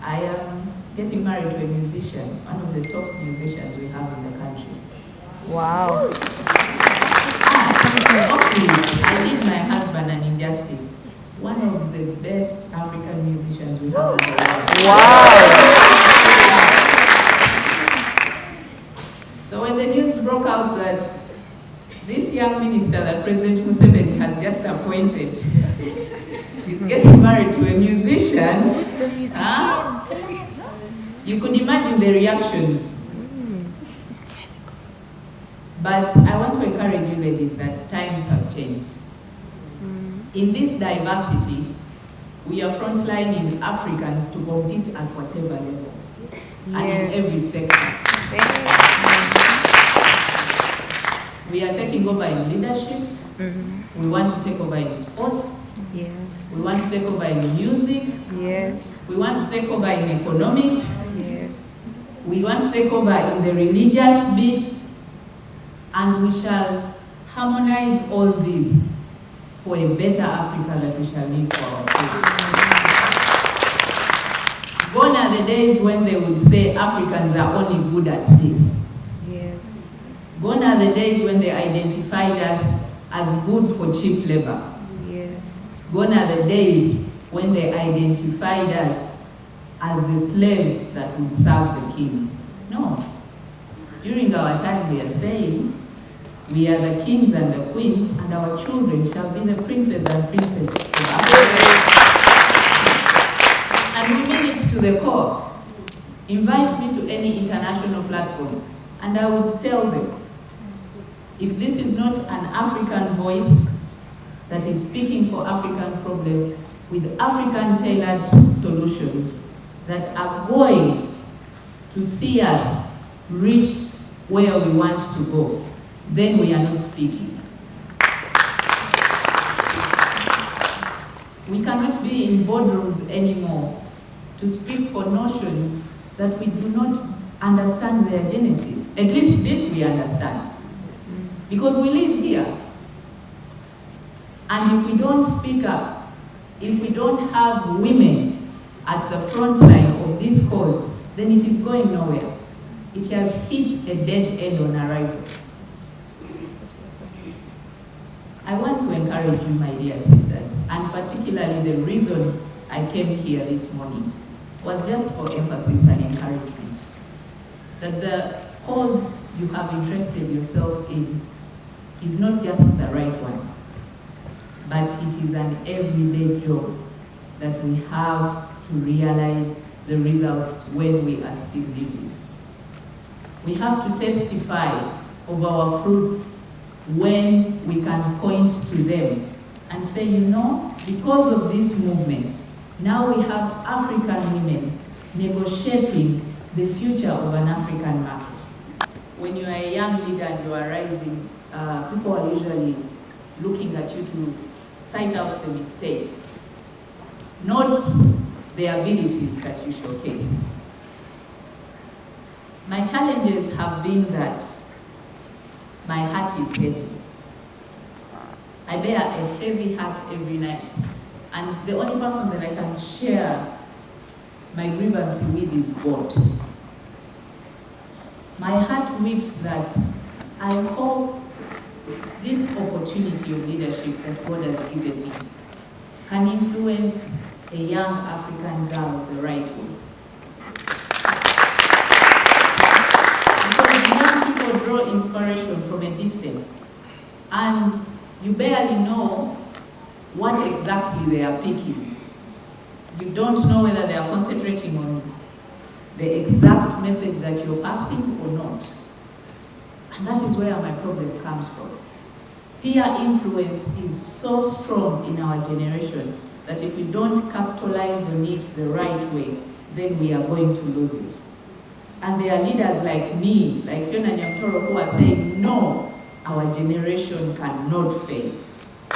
I am getting married to a musician, one of the top musicians we have in the country. Wow. Obviously, I did my husband an injustice. One of the best African musicians we have in the world. Wow. So when the news broke out that this young minister that President Museveni has just appointed is getting married to a musician, Who's the musician? you could imagine the reactions. But I want to encourage you ladies that times have changed. In this diversity, we are frontlining Africans to compete at whatever level and in every sector. We are taking over in leadership. We want to take over in sports. Yes. We want to take over in music. Yes. We want to take over in economics. Yes. We want to take over in the religious bits. And we shall harmonize all these for a better Africa that we shall live for our children. Gone are the days when they would say Africans are only good at this. Yes. Gone are the days when they identified us as good for cheap labor. Yes. Gone are the days when they identified us as the slaves that would serve the kings. No. During our time we are saying, we are the kings and the queens, and our children shall be the princes and princesses of Africa. And we mean it to the core. Invite me to any international platform, and I would tell them, if this is not an African voice that is speaking for African problems with African tailored solutions that are going to see us reach where we want to go, then we are not speaking. We cannot be in boardrooms anymore to speak for notions that we do not understand their genesis. At least this we understand. Because we live here. And if we don't speak up, if we don't have women at the front line of this cause, then it is going nowhere. It has hit a dead end on arrival. I want to encourage you, my dear sisters, and particularly the reason I came here this morning was just for emphasis and encouragement. That the cause you have interested yourself in is not just the right one, but it is an everyday job that we have to realize the results when we are still living. We have to testify of our fruits when we can point to them and say, you know, because of this movement, now we have African women negotiating the future of an African market. When you are a young leader and you are rising, people are usually looking at you to cite out the mistakes, not the abilities that you showcase. My challenges have been that my heart is heavy. I bear a heavy heart every night. And the only person that I can share my grievance with is God. My heart weeps that I hope this opportunity of leadership that God has given me can influence a young African girl the right way. Because young people draw inspiration from a distance, and you barely know what exactly they are picking. You don't know whether they are concentrating on the exact message that you're passing or not. And that is where my problem comes from. Peer influence is so strong in our generation that if we don't capitalize on it the right way, then we are going to lose it. And there are leaders like me, like Nyamutoro, who are saying, no, our generation cannot fail.